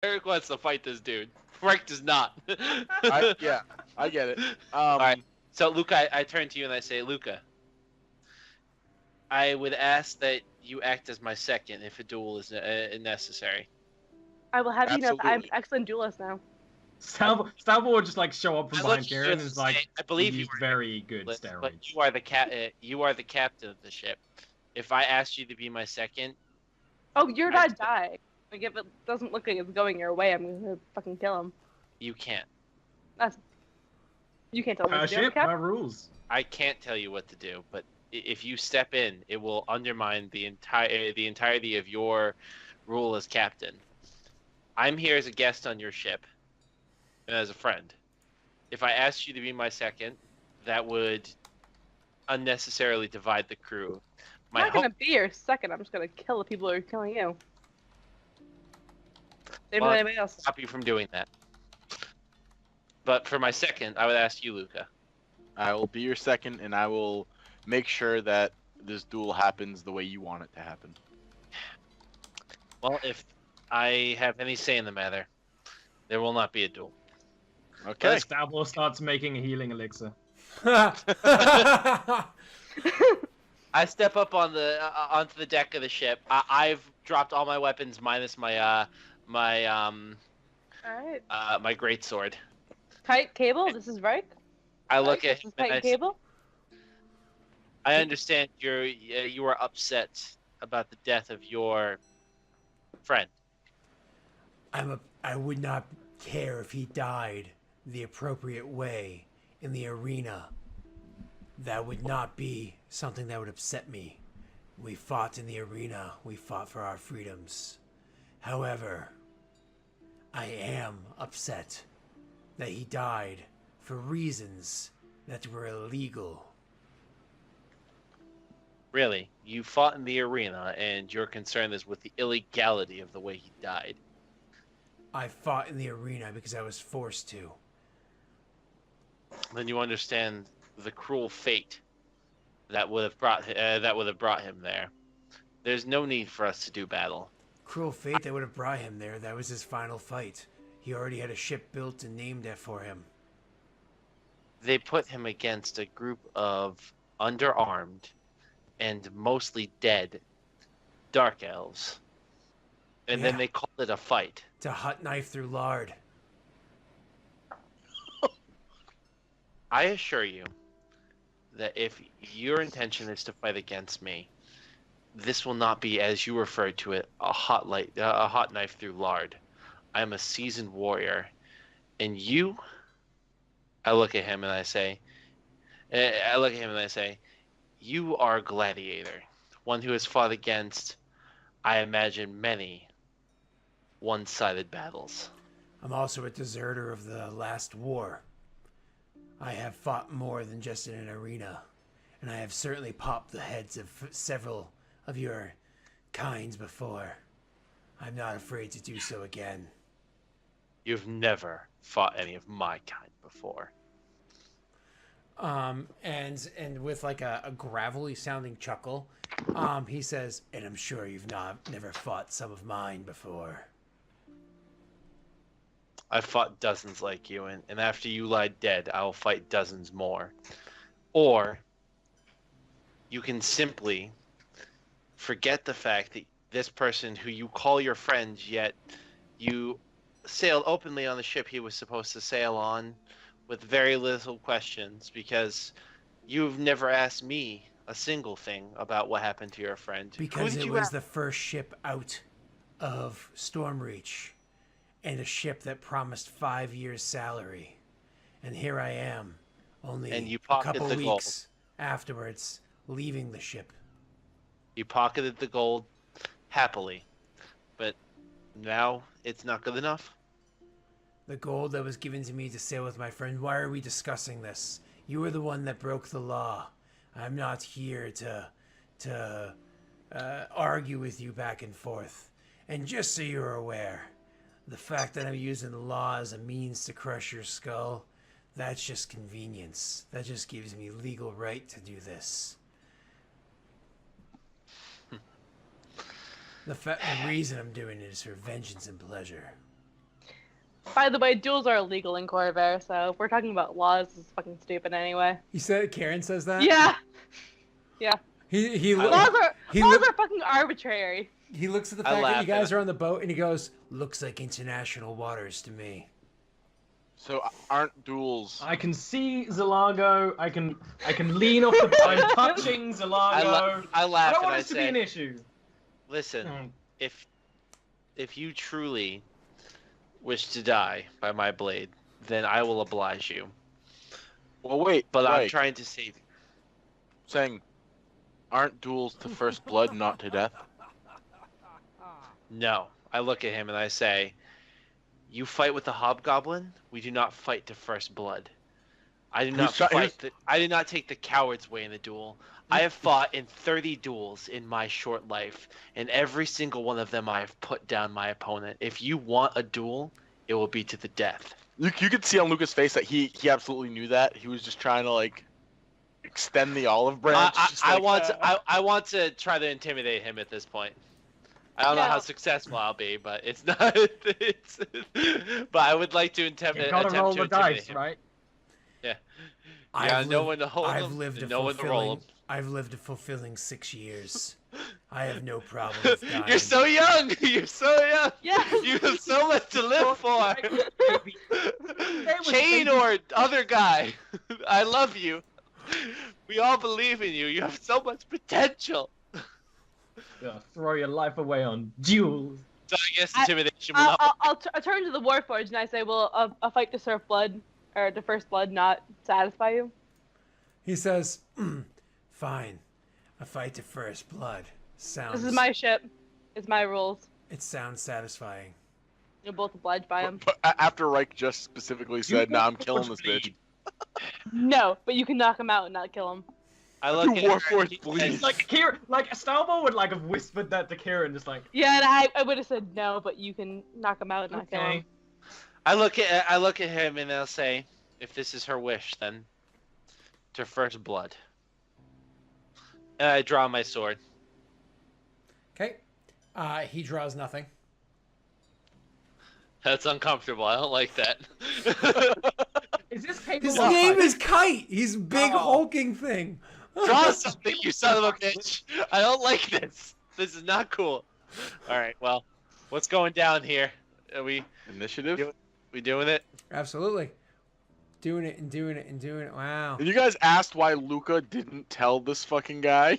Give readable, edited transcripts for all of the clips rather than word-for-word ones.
Eric wants to fight this dude. Frank does not. Yeah, I get it. All right. So Luca, I turn to you and I say, Luca, I would ask that you act as my second if a duel is necessary. I will have you know that I'm Absolutely. excellent duelist now. Stalbo would just like show up from I look behind at you Karen and and is say, like, I we believe you use are very good list, but steroids. you are the captain of the ship. If I asked you to be my second, Oh, you're I not dying. Like, if it doesn't look like it's going your way, I'm gonna fucking kill him. you can't. That's... You can't tell me Per what to do, ship, Cap. per rules. I can't tell you what to do, but if you step in, it will undermine the entirety of your role as captain. I'm here as a guest on your ship and as a friend. If I asked you to be my second, that would unnecessarily divide the crew. I'm not gonna be your second. I'm just gonna kill the people who are killing you. Same Well, as anybody else. stop you from doing that. But for my second, I would ask you, Luca. I will be your second, and I will make sure that this duel happens the way you want it to happen. Well, if I have any say in the matter, there will not be a duel. Okay. Stalbo starts making a healing elixir. I step up on the onto the deck of the ship. I've dropped all my weapons minus my Alright. my great sword. Kite Cable, this is Reich. I look Reich, at this him is and Kite Cable. I understand you are upset about the death of your friend. I would not care if he died the appropriate way in the arena. That would not be something that would upset me. We fought in the arena. We fought for our freedoms. However, I am upset that he died for reasons that were illegal. Really, you fought in the arena, and your concern is with the illegality of the way he died. I fought in the arena because I was forced to. Then you understand the cruel fate that would have brought him there. There's no need for us to do battle. Cruel fate that would have brought him there. That was his final fight. He already had a ship built and named it for him. They put him against a group of underarmed and mostly dead dark elves. And then Yeah. they called it a fight. To hot knife through lard. I assure you that if your intention is to fight against me, this will not be, as you referred to it, a hot knife through lard. I am a seasoned warrior, and you. I look at him and I say, you are a gladiator, one who has fought against, I imagine, many one-sided battles. I'm also a deserter of the last war. I have fought more than just in an arena, and I have certainly popped the heads of several of your kinds before. I'm not afraid to do so again. You've never fought any of my kind before. And with like a gravelly sounding chuckle, he says, "And I'm sure you've never fought some of mine before." I've fought dozens like you, and after you lie dead, I will fight dozens more. Or you can simply forget the fact that this person who you call your friend, yet you sailed openly on the ship he was supposed to sail on with very little questions, because you've never asked me a single thing about what happened to your friend. Because it was the first ship out of Stormreach, and a ship that promised 5 years' salary. And here I am, only And you a pocketed couple the gold. weeks afterwards, leaving the ship. You pocketed the gold happily, but now it's not good enough. The gold that was given to me to sail with my friend. Why are we discussing this? You were the one that broke the law. I'm not here to argue with you back and forth. And just so you're aware, the fact that I'm using the law as a means to crush your skull, that's just convenience. That just gives me legal right to do this. The reason I'm doing it is for vengeance and pleasure. By the way, duels are illegal in Corvair, so if we're talking about laws, this is fucking stupid anyway. You said Karen says that. Yeah. Yeah. He Laws he are fucking arbitrary. he looks at the I fact that laugh you guys and are on the boat, and he goes, "Looks like international waters to me." So aren't duels? I can see Zalago. I can lean off the. I'm touching Zalago. I I laugh don't and want I this to be say, an issue. listen, Mm. if you truly wish to die by my blade, then I will oblige you. Well, wait. But I'm right. trying to save you. Saying, aren't duels to first blood, not to death? No. I look at him and I say, you fight with the hobgoblin, we do not fight to first blood. I do not I did not take the coward's way in the duel. I have fought in 30 duels in my short life, and every single one of them I have put down my opponent. If you want a duel, it will be to the death. You could see on Luca's face that he absolutely knew that. He was just trying to like extend the olive branch. I want to try to intimidate him at this point. I don't know how successful I'll be, but it's not. But I would like to You intimidate. gotta roll the dice, him. right? Yeah. I've know lived- when to hold I've them. lived a And know when to roll fulfilling. them. I've lived a fulfilling 6 years. I have no problem with dying. You're so young. You're so young. Yeah. You have so much to live for. was Chain baby. or other guy, I love you. We all believe in you. You have so much potential. Yeah, throw your life away on duels. So I guess intimidation will not. I'll turn to the Warforged and I say, will a fight to serve blood or to first blood not satisfy you? He says, "Fine, a fight to first blood sounds. This is my ship. It's my rules. It sounds satisfying." You're both obliged by him. But after Reich just specifically said, "Nah, I'm killing this bitch." No, but you can knock him out and not kill him. I look You at Warforged, he please. says, Like Kieran, like Stalbo would like have whispered that to Kieran, just like, Yeah, and I would have said no, but you can knock him out and not kill okay. him. I look at him and I'll say, if this is her wish, then to first blood. And I draw my sword. Okay. He draws nothing. That's uncomfortable. I don't like that. Is this capable His of name fight? is Kite. He's a big hulking thing. Draw something, you son of a bitch. I don't like this. This is not cool. All right, well, what's going down here? Are we Initiative? doing it? Absolutely. Doing it and doing it and doing it. Wow. And you guys asked why Luca didn't tell this fucking guy?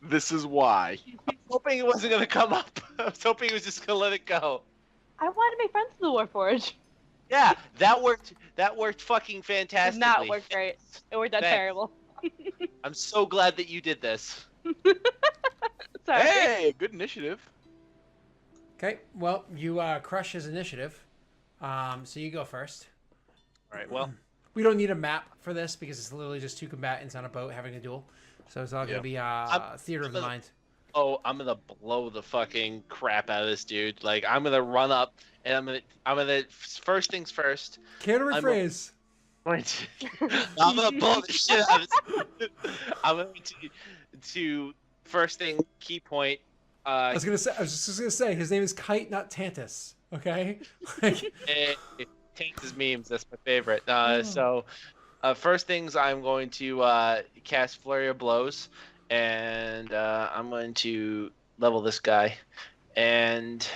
This is why. Hoping it wasn't gonna come up. I was hoping he was just gonna let it go. I want to make friends with the Warforged. Yeah, that worked. That worked fucking Did fantastically. not work great. It worked out Thanks. terrible. I'm so glad that you did this. Sorry. Hey, good initiative. Okay. Well, you crush his initiative. So you go first. All right. Well, We don't need a map for this because it's literally just two combatants on a boat having a duel. So it's all gonna be theater of the mind. I'm gonna blow the fucking crap out of this dude. Like I'm gonna run up and I'm gonna first things first. Care to rephrase? I'm gonna blow the shit out of this. I'm going to first thing key point. I was just gonna say his name is Kite, not Tantus. Okay. Like, Tanks' memes. That's my favorite. So, first things I'm going to cast Flurry of Blows, and I'm going to level this guy, and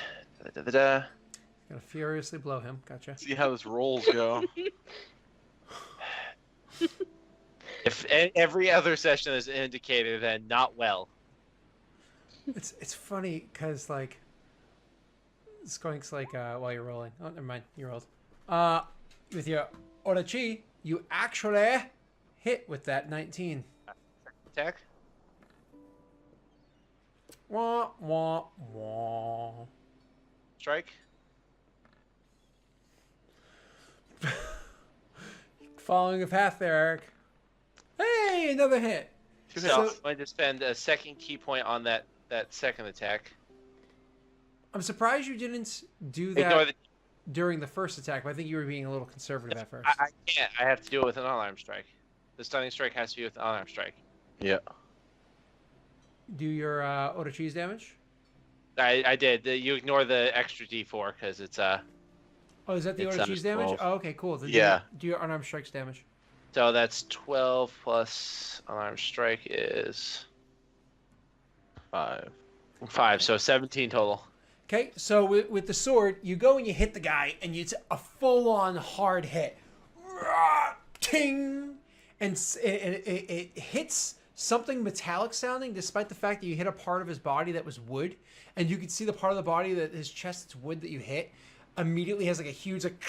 gonna furiously blow him. Gotcha. See how this rolls go. if every other session is indicated, then not well. It's funny because like Skunk's like while you're rolling. Oh, never mind. You rolled. With your Orachi, you actually hit with that 19. Attack. Wah wah wah. Strike. Following a path there, Eric. Hey, another hit. So I'm going to spend a second key point on that second attack. I'm surprised you didn't do Ignore that during the first attack, but I think you were being a little conservative at first. I can't. I have to do it with an unarmed strike. The stunning strike has to be with an unarmed strike. Yeah. Do your Orachi's damage? I did. You ignore the extra D4 because it's Oh, is that the It's order cheese damage? 12. Oh, okay, cool. Then Yeah. Do your unarmed strikes damage. So that's 12 plus unarmed strike is 5. 5, so 17 total. Okay, so with the sword, you go and you hit the guy, and it's a full-on hard hit. Ting! And it hits something metallic sounding, despite the fact that you hit a part of his body that was wood. And you can see the part of the body that his chest that's wood that you hit immediately has like a huge like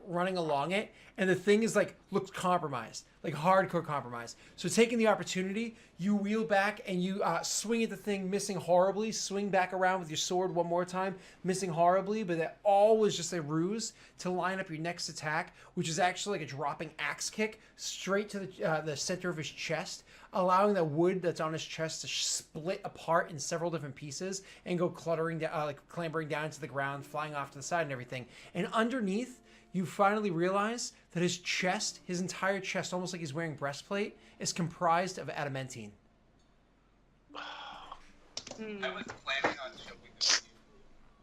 running along it. And the thing is like looks compromised, like hardcore compromised. So taking the opportunity, you wheel back and you swing at the thing, missing horribly. Swing back around with your sword one more time, missing horribly. But that all was just a ruse to line up your next attack, which is actually like a dropping axe kick straight to the center of his chest, allowing the wood that's on his chest to split apart in several different pieces and go cluttering down, like clambering down to the ground, flying off to the side and everything. And underneath, you finally realize that his chest, his entire chest, almost like he's wearing breastplate, is comprised of adamantine. I was planning on jumping on you.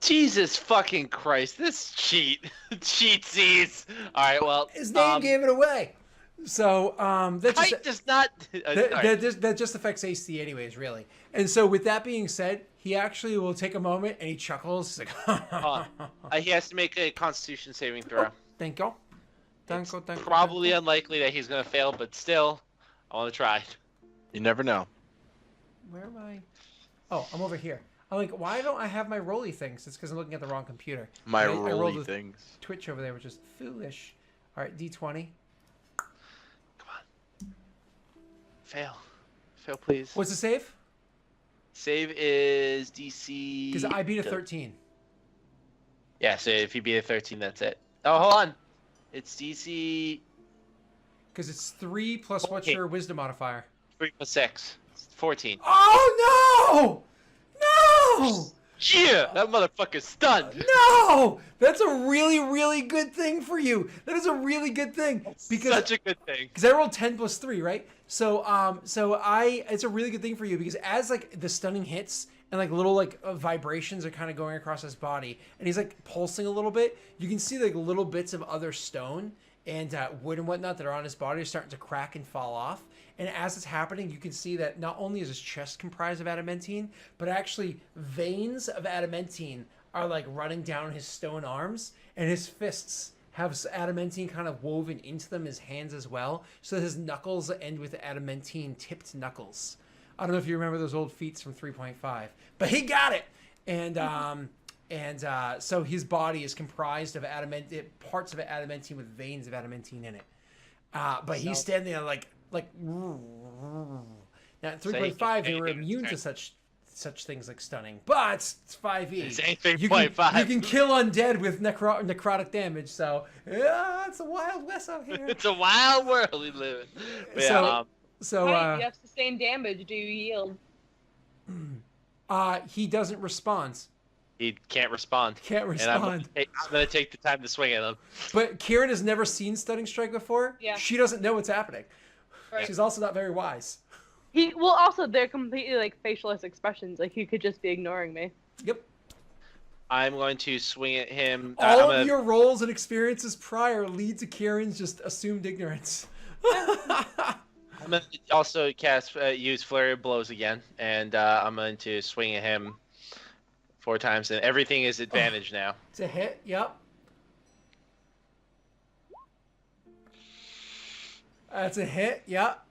Jesus fucking Christ, this cheatsies. All right, well, His name gave it away. So that just Kite does not. that just affects AC anyways, really. And so with that being said, he actually will take a moment and he chuckles. He's like, He has to make a Constitution saving throw. thank you. It's probably unlikely that he's gonna fail, but still, I want to try. You never know. Where am I? Oh, I'm over here. I'm like, why don't I have my rolly things? It's because I'm looking at the wrong computer. My I rolled rolly with things. Twitch over there, which is foolish. All right, D20. Come on. Fail, please. What's the save? Save is DC. Because I beat a 13. Yeah, so if you beat a 13, that's it. Oh, hold on. It's DC. Because it's 3 plus what's your wisdom modifier? 3 plus 6. It's 14. Oh, no! No! Yeah, that motherfucker's stunned. No! That's a really, really good thing for you. That is a really good thing. Because Such a good thing. Because I rolled 10 plus 3, right? So it's a really good thing for you because as like the stunning hits and like little like vibrations are kind of going across his body and he's like pulsing a little bit, you can see like little bits of other stone and wood and whatnot that are on his body are starting to crack and fall off. And as it's happening, you can see that not only is his chest comprised of adamantine, but actually veins of adamantine are like running down his stone arms, and his fists have adamantine kind of woven into them, his hands as well. So his knuckles end with adamantine tipped knuckles. I don't know if you remember those old feats from 3.5, but he got it. And so his body is comprised of parts of adamantine with veins of adamantine in it. But he's standing there like now at 3.5 they were immune to such things like stunning, but it's 5e. It's 3.5. You can kill undead with necrotic damage, so yeah, it's a wild west out here. It's a wild world we live in. So Right, you have sustained damage. Do you yield? he doesn't respond. He can't respond. Can't respond. And I'm gonna take the time to swing at him. But Kieran has never seen stunning strike before. Yeah. She doesn't know what's happening. Right. She's also not very wise. Also they're completely like facialless expressions. Like you could just be ignoring me. Yep. I'm going to swing at him. All of your roles and experiences prior lead to Kieran's just assumed ignorance. I'm going to also use Flurry of Blows again, and I'm going to swing at him 4 times, and everything is advantage now. It's a hit, yep. That's a hit, yep.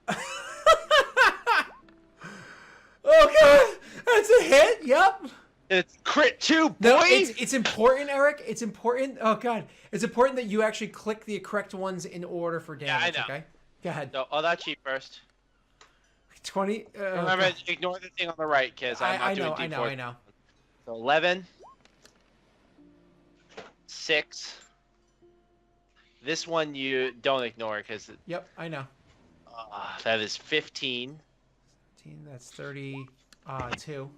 Okay, that's a hit, yep. It's crit 2, boy! No, it's important, Eric. It's important. Oh, God. It's important that you actually click the correct ones in order for damage, I know. okay? Go ahead. So, that cheat first. 20. Remember, ignore the thing on the right, because I'm not doing D4. I know. So 11, 6. This one you don't ignore because Yep, I know. that is 15. 15, that's 32.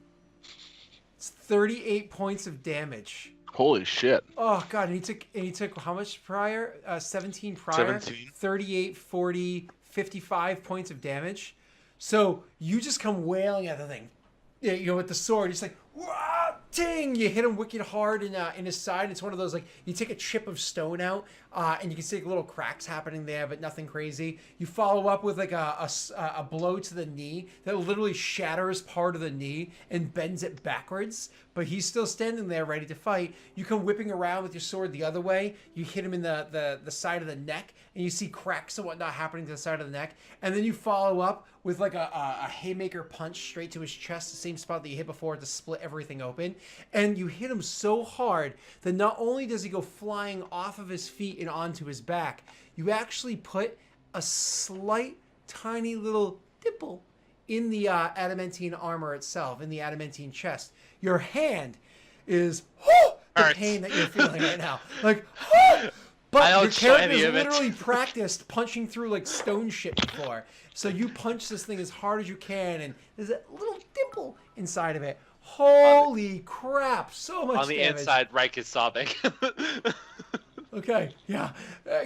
It's 38 points of damage. Holy shit. Oh God, and he took how much prior? 17 prior. 17. 38, 40, 55 points of damage. So you just come wailing at the thing. You know, with the sword, just like, wah, ting! You hit him wicked hard in his side. It's one of those, like, you take a chip of stone out, and you can see like, little cracks happening there, but nothing crazy. You follow up with like a blow to the knee that literally shatters part of the knee and bends it backwards, but he's still standing there ready to fight. You come whipping around with your sword the other way. You hit him in the side of the neck, and you see cracks and whatnot happening to the side of the neck. And then you follow up with like a haymaker punch straight to his chest, the same spot that you hit before to split everything open. And you hit him so hard that not only does he go flying off of his feet and onto his back, you actually put a slight, tiny little dimple in the adamantine armor itself, in the adamantine chest. Your hand is the pain that you're feeling right now. Like, but your character has literally practiced punching through like stone shit before. So you punch this thing as hard as you can, and there's a little dimple inside of it. Holy crap! So much on the damage. inside. Reich is sobbing. Okay, yeah.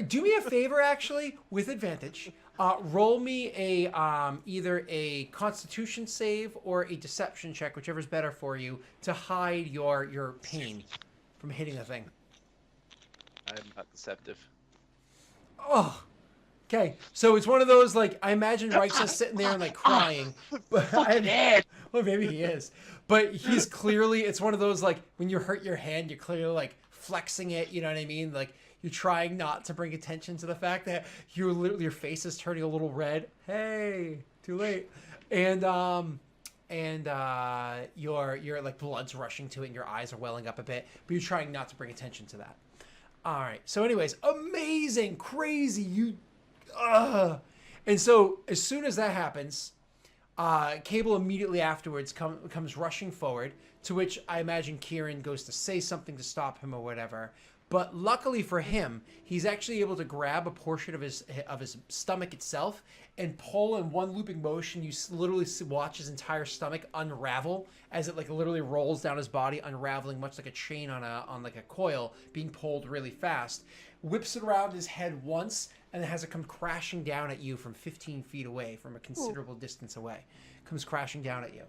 Do me a favor, actually, with advantage. Roll me a either a Constitution save or a Deception check, whichever's better for you, to hide your pain from hitting the thing. I'm not deceptive. Oh. Okay, so it's one of those, like, I imagine Reich's just sitting there and, like, crying. But well, maybe he is. But he's clearly, it's one of those, like, when you hurt your hand, you're clearly, like, flexing it, you know what I mean? Like, you're trying not to bring attention to the fact that your face is turning a little red. Hey, too late. And your like, blood's rushing to it and your eyes are welling up a bit. But you're trying not to bring attention to that. All right, so anyways, amazing, crazy, and so as soon as that happens, Cable immediately afterwards comes rushing forward, to which I imagine Kieran goes to say something to stop him or whatever. But luckily for him, he's actually able to grab a portion of his stomach itself and pull in one looping motion. You literally watch his entire stomach unravel as it like literally rolls down his body, unraveling much like a chain on like a coil, being pulled really fast. Whips it around his head once, and then has it come crashing down at you from 15 feet away, from a considerable distance away. Comes crashing down at you.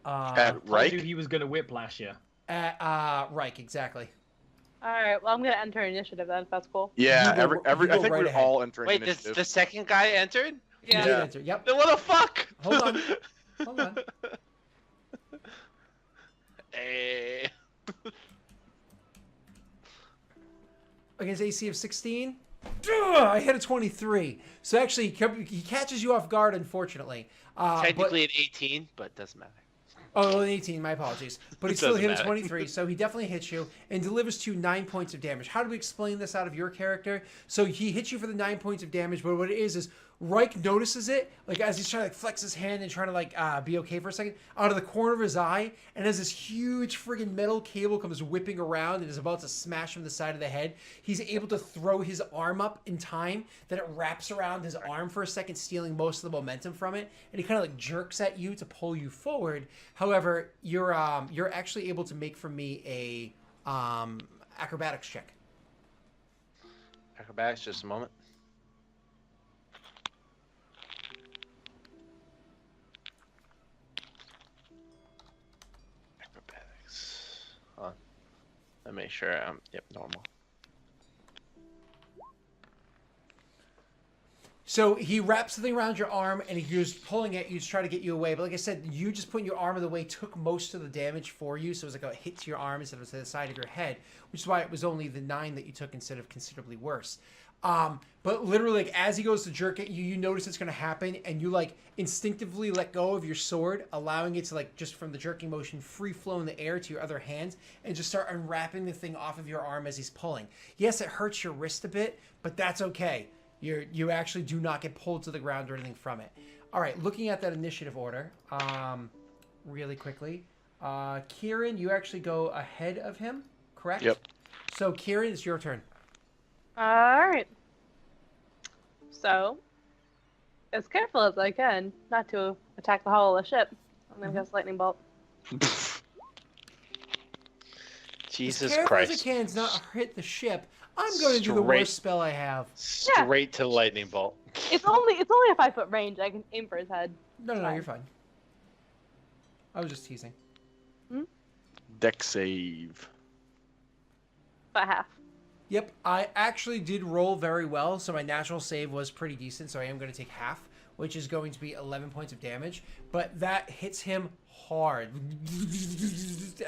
At Reich? He was going to whiplash you. At Reich, exactly. All right. Well, I'm gonna enter initiative then. If that's cool. Yeah, You go I think right we're ahead. all entering Wait, initiative. the second guy entered? He did Yeah. enter. Yep. Then what the fuck? Hold on. Hold on. Hey. Against AC of 16. I hit a 23. So actually, he catches you off guard, unfortunately. Technically an 18, but doesn't matter. Oh, an 18, my apologies. But he still Doesn't hit a matter. 23, so he definitely hits you and delivers to you 9 points of damage. How do we explain this out of your character? So he hits you for the 9 points of damage, but what it is Reich notices it, like as he's trying to like, flex his hand and trying to like be okay for a second, out of the corner of his eye, and as this huge friggin' metal cable comes whipping around and is about to smash him in the side of the head, he's able to throw his arm up in time that it wraps around his arm for a second, stealing most of the momentum from it, and he kind of like jerks at you to pull you forward. However, you're actually able to make for me a acrobatics check. Acrobatics, just a moment. Acrobatics. Hold on. Let me make sure I'm normal. So he wraps something around your arm and he was pulling at you to try to get you away. But like I said, you just putting your arm in the way took most of the damage for you. So it was like a hit to your arm instead of to the side of your head, which is why it was only the 9 that you took instead of considerably worse. But literally, like, as he goes to jerk at you, you notice it's going to happen, and you like instinctively let go of your sword, allowing it to like just from the jerking motion free flow in the air to your other hand, and just start unwrapping the thing off of your arm as he's pulling. Yes, it hurts your wrist a bit, but that's okay. You actually do not get pulled to the ground or anything from it. All right, looking at that initiative order, really quickly, Kieran, you actually go ahead of him, correct? Yep. So Kieran, it's your turn. All right. So, as careful as I can, not to attack the hull of the ship, I'm gonna cast lightning bolt. Jesus as careful Christ. as I can to not hit the ship. I'm going to do the worst spell I have. Straight to lightning bolt. It's only a 5-foot range. I can aim for his head. No, you're fine. I was just teasing. Deck save. About half. Yep, I actually did roll very well, so my natural save was pretty decent, so I am going to take half, which is going to be 11 points of damage, but that hits him hard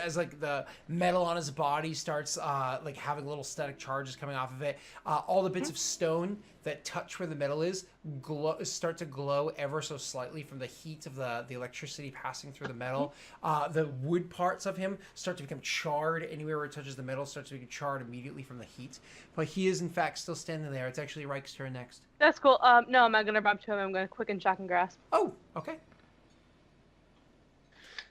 as like the metal on his body starts like having little static charges coming off of it. All the bits of stone that touch where the metal is start to glow ever so slightly from the heat of the electricity passing through the metal. The wood parts of him start to become charred. Anywhere where it touches the metal starts to become charred immediately from the heat. But he is in fact still standing there. It's actually Reich's turn next. That's cool. No, I'm not gonna bump to him. I'm gonna quicken shock and grasp. Oh, okay.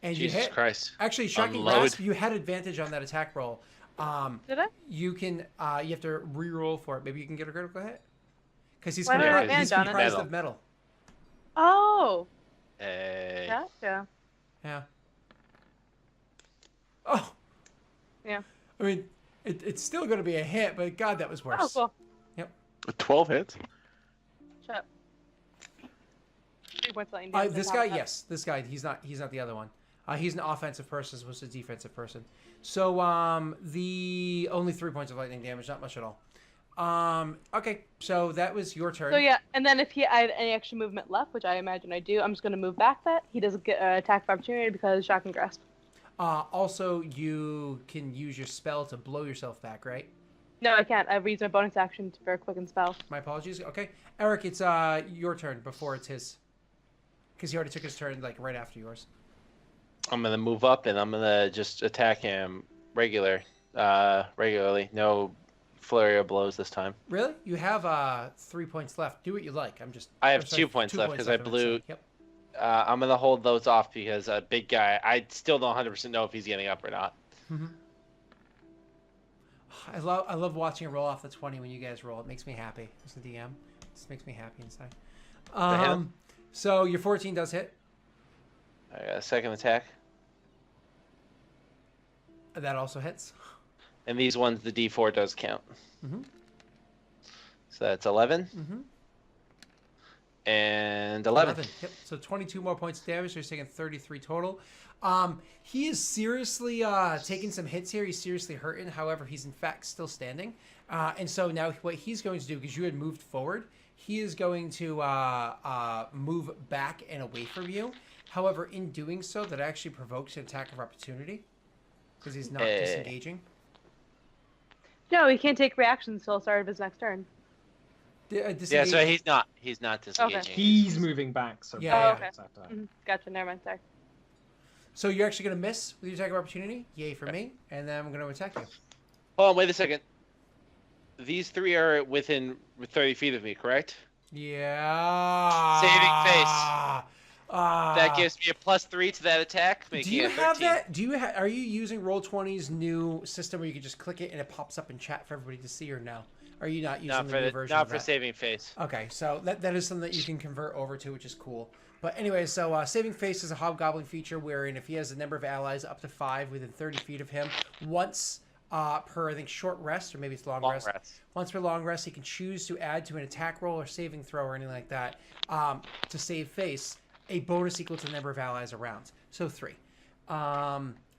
And Jesus you hit. Christ. Actually, shocking Unload. grasp. You had advantage on that attack roll. Did I? You can. You have to re-roll for it. Maybe you can get a critical hit. Because he's, Why did I he's advantage on it? comprised of metal. Oh. Hey. Gotcha. Yeah. Oh. Yeah. I mean, it's still going to be a hit, but God, that was worse. Oh, cool. 12 hits. Shut up. 3 points lightning damage. This guy, yes. This guy, he's not the other one. He's an offensive person as opposed to a defensive person. So, the only 3 points of lightning damage, not much at all. Okay, so that was your turn. So yeah, and then if I had any extra movement left, which I imagine I do, I'm just gonna move back that. He doesn't get an attack of opportunity because shock and grasp. Also, you can use your spell to blow yourself back, right? No, I can't. I've used my bonus action for a quicken spell. My apologies. Okay, Eric, it's your turn before it's his, because he already took his turn like right after yours. I'm gonna move up and I'm gonna just attack him regularly. No flurry of blows this time. Really? You have 3 points left. Do what you like. I have or sorry, 2 points left because I I'm gonna blew. say. Yep. I'm gonna hold those off because a big guy. I still don't 100% know if he's getting up or not. Mm-hmm. I love watching it roll off the 20 when you guys roll. It makes me happy as the DM. It just makes me happy inside. So your 14 does hit. I got a second attack. That also hits. And these ones, the D4 does count. Mm-hmm. So that's 11. Mm-hmm. And 11. Yep. So 22 more points of damage. So he's taking 33 total. He is seriously taking some hits here. He's seriously hurting. However, he's in fact still standing. And so now what he's going to do, because you had moved forward, he is going to move back and away from you. However, in doing so, that actually provokes an attack of opportunity because he's not disengaging. No, he can't take reactions until the start of his next turn. Yeah, so he's not disengaging. Okay. He's moving back. So Yeah, yeah. okay. Gotcha. Never mind. Sorry. So you're actually going to miss with your attack of opportunity. Yay for me. And then I'm going to attack you. Hold on, wait a second. These three are within 30 feet of me, correct? Yeah. Saving face. That gives me a +3 to that attack, making Do you it 13. have that? Are you using Roll20's new system where you can just click it and it pops up in chat for everybody to see, or no? Are you not using the new version? Not of for that? saving face. Okay, so that is something that you can convert over to, which is cool. But anyway, so saving face is a hobgoblin feature wherein if he has a number of allies up to 5 within 30 feet of him, once per I think short rest, or maybe it's long rest. Once per long rest, he can choose to add to an attack roll or saving throw or anything like that to save face a bonus equal to the number of allies around. So 3.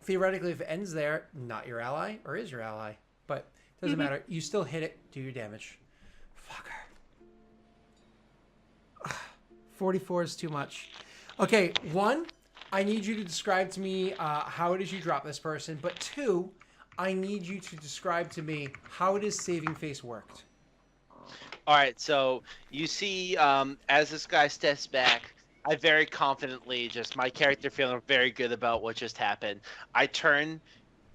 Theoretically, if it ends there, not your ally, or is your ally. But it doesn't matter. You still hit it, do your damage. Fucker. 44 is too much. Okay, 1, I need you to describe to me how it is you drop this person. But 2, I need you to describe to me how it is saving face worked. All right, so you see, as this guy steps back, I very confidently, my character feeling very good about what just happened. I turn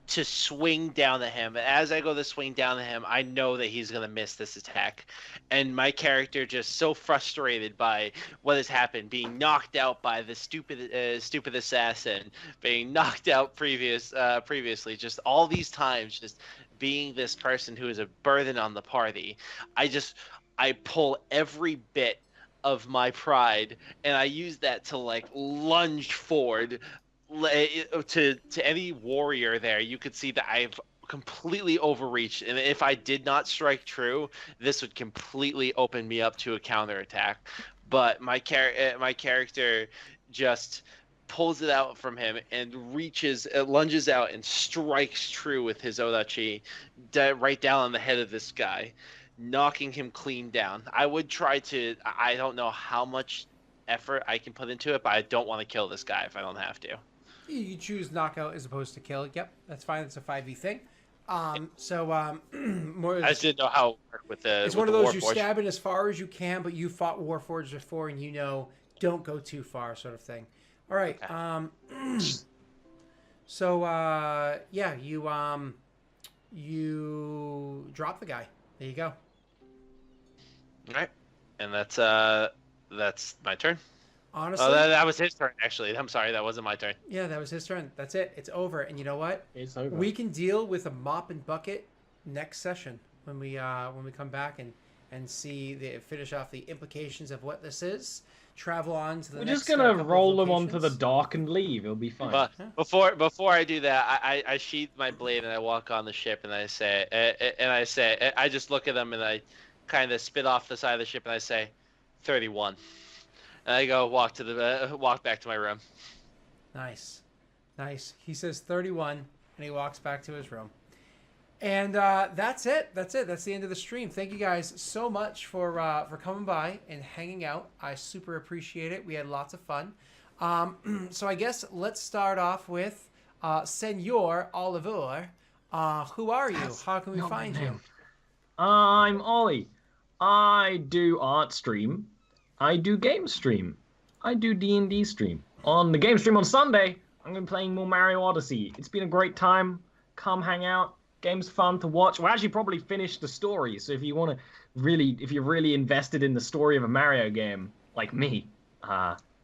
to swing down at him. And as I go to swing down at him, I know that he's going to miss this attack. And my character just so frustrated by what has happened, being knocked out by the stupid assassin, being knocked out previously, just all these times, just being this person who is a burden on the party. I pull every bit of my pride and I use that to lunge forward to any warrior there. You could see that I've completely overreached, and if I did not strike true, this would completely open me up to a counterattack. But my character just pulls it out from him and lunges out and strikes true with his odachi right down on the head of this guy, knocking him clean down. I would try to. I don't know how much effort I can put into it, but I don't want to kill this guy if I don't have to. You choose knockout as opposed to kill. Yep, that's fine. It's a 5v thing. More. I just didn't know how it worked with the. It's with one of the those you Warforged. stab it as far as you can, but you fought Warforged before, and you know don't go too far, sort of thing. All right. Okay. Yeah, you drop the guy. There you go. All right, and that's my turn. Honestly, Oh, that was his turn, actually. I'm sorry, that wasn't my turn. yeah, that was his turn. That's it. It's over. And you know what? It's over. We can deal with a mop and bucket next session when we come back and finish off the implications of what this is. Travel on to the. We're next, just gonna couple of roll them onto the locations. dock and leave. It'll be fine. But Yeah. before I do that, I sheath my blade and I walk on the ship and I say I just look at them and I kind of spit off the side of the ship and I say 31. And I go walk back to my room. Nice. He says 31, and he walks back to his room. And that's it. That's the end of the stream. Thank you guys so much for coming by and hanging out. I super appreciate it. We had lots of fun. So I guess let's start off with Senor Oliver. Who are you? How can we find you? I'm Ollie. I do art stream. I do game stream. I do D&D stream. On the game stream on Sunday, I'm going to be playing more Mario Odyssey. It's been a great time. Come hang out. Game's fun to watch. We'll actually probably finish the story. So if you want to if you're really invested in the story of a Mario game, like me,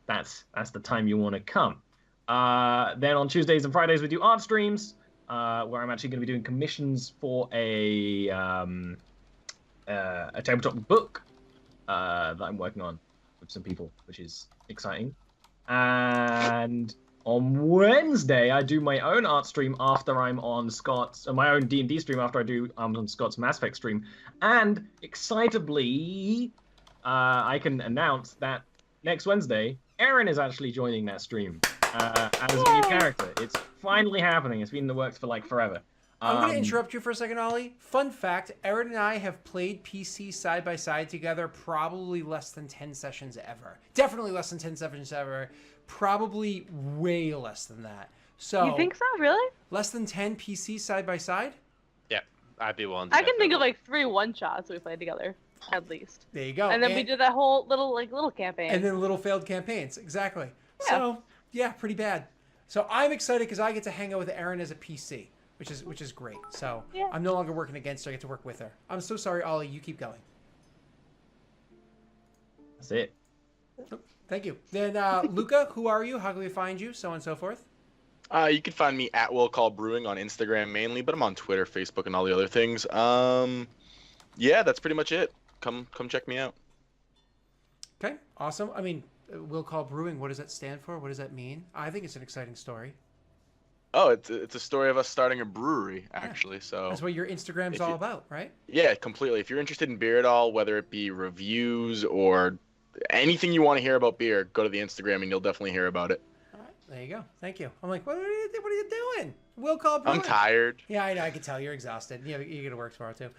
that's the time you want to come. Then on Tuesdays and Fridays, we do art streams, where I'm actually going to be doing commissions for a tabletop book that I'm working on with some people, which is exciting. And on Wednesday, I do my own art stream after I'm on Scott's, my own D&D stream after I'm on Scott's Mass Effect stream. And excitably, I can announce that next Wednesday, Aaron is actually joining that stream as a new character. It's finally happening. It's been in the works for like forever. I'm going to interrupt you for a second, Ollie. Fun fact, Aaron and I have played PC side by side together probably less than 10 sessions ever. Definitely less than 10 sessions ever. Probably way less than that. So You think so? Really? less than 10 PC side by side? Yeah, I'd be willing to. I can think of like 3 one-shots we played together, at least. There you go. And then we did that whole little campaign. And then little failed campaigns. Exactly. Yeah. So, yeah, pretty bad. So I'm excited because I get to hang out with Aaron as a PC. Which is great. So Yeah. I'm no longer working against her. I get to work with her. I'm so sorry, Ollie. You keep going. That's it. Thank you. Then Luca, who are you? How can we find you? So on and so forth. You can find me at Will Call Brewing on Instagram mainly, but I'm on Twitter, Facebook, and all the other things. Yeah, that's pretty much it. Come check me out. Okay, awesome. I mean, Will Call Brewing. What does that stand for? What does that mean? I think it's an exciting story. Oh, it's a story of us starting a brewery, actually. So That's what your Instagram's if all you- about, right? yeah, completely. If you're interested in beer at all, whether it be reviews or anything you want to hear about beer, go to the Instagram and you'll definitely hear about it. All right, there you go. Thank you. I'm like, what are you doing? Will Call Brewing. I'm tired. Yeah, I know. I can tell you're exhausted. Yeah, you're gonna work tomorrow too.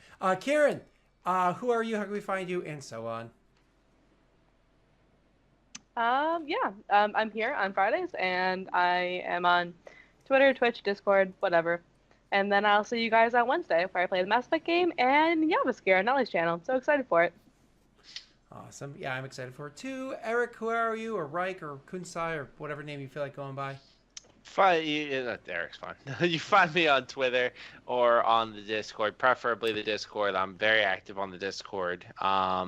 Karen, who are you? How can we find you? And so on. I'm here on Fridays, and I am on Twitter, Twitch, Discord, whatever. And then I'll see you guys on Wednesday, where I play the Mass Effect game and Yavaskir on Ellie's channel. So excited for it. Awesome. Yeah, I'm excited for it too. Eric, who are you? Or Reich or Kunsai or whatever name you feel like going by. Eric's fine. You find me on Twitter or on the Discord, preferably the Discord. I'm very active on the Discord. Yeah,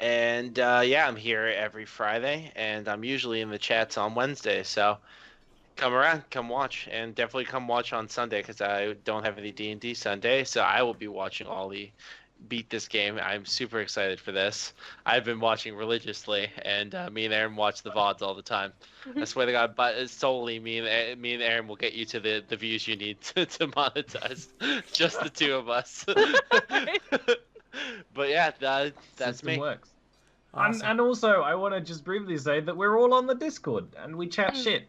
I'm here every Friday, and I'm usually in the chats on Wednesday. So come around, come watch, and definitely come watch on Sunday because I don't have any D&D Sunday, so I will be watching Ollie beat this game. I'm super excited for this. I've been watching religiously, and me and Aaron watch the VODs all the time. I swear to God, but it's solely me and Aaron will get you to the views you need to monetize. Just the two of us. But yeah, that's System me. works. Awesome. And also, I want to just briefly say that we're all on the Discord and we chat shit.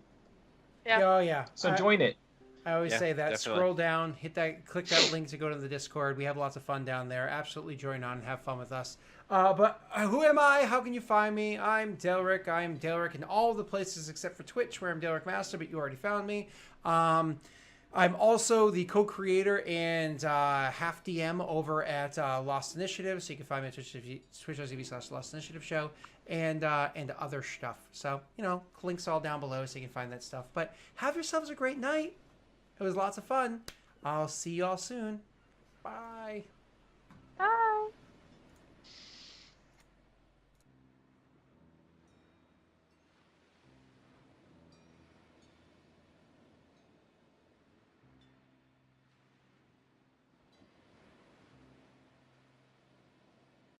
Yeah. Oh yeah. So join it. I always Yeah, say that. definitely. Scroll down, click that link to go to the Discord. We have lots of fun down there. Absolutely join on and have fun with us. But who am I? How can you find me? I'm Delric. I'm Delric in all the places except for Twitch, where I'm Delric Master, but you already found me. I'm also the co-creator and half DM over at Lost Initiative, so you can find me at twitch.tv/Lost Initiative Show and other stuff. So, links all down below so you can find that stuff. But have yourselves a great night. It was lots of fun. I'll see y'all soon. Bye. Bye.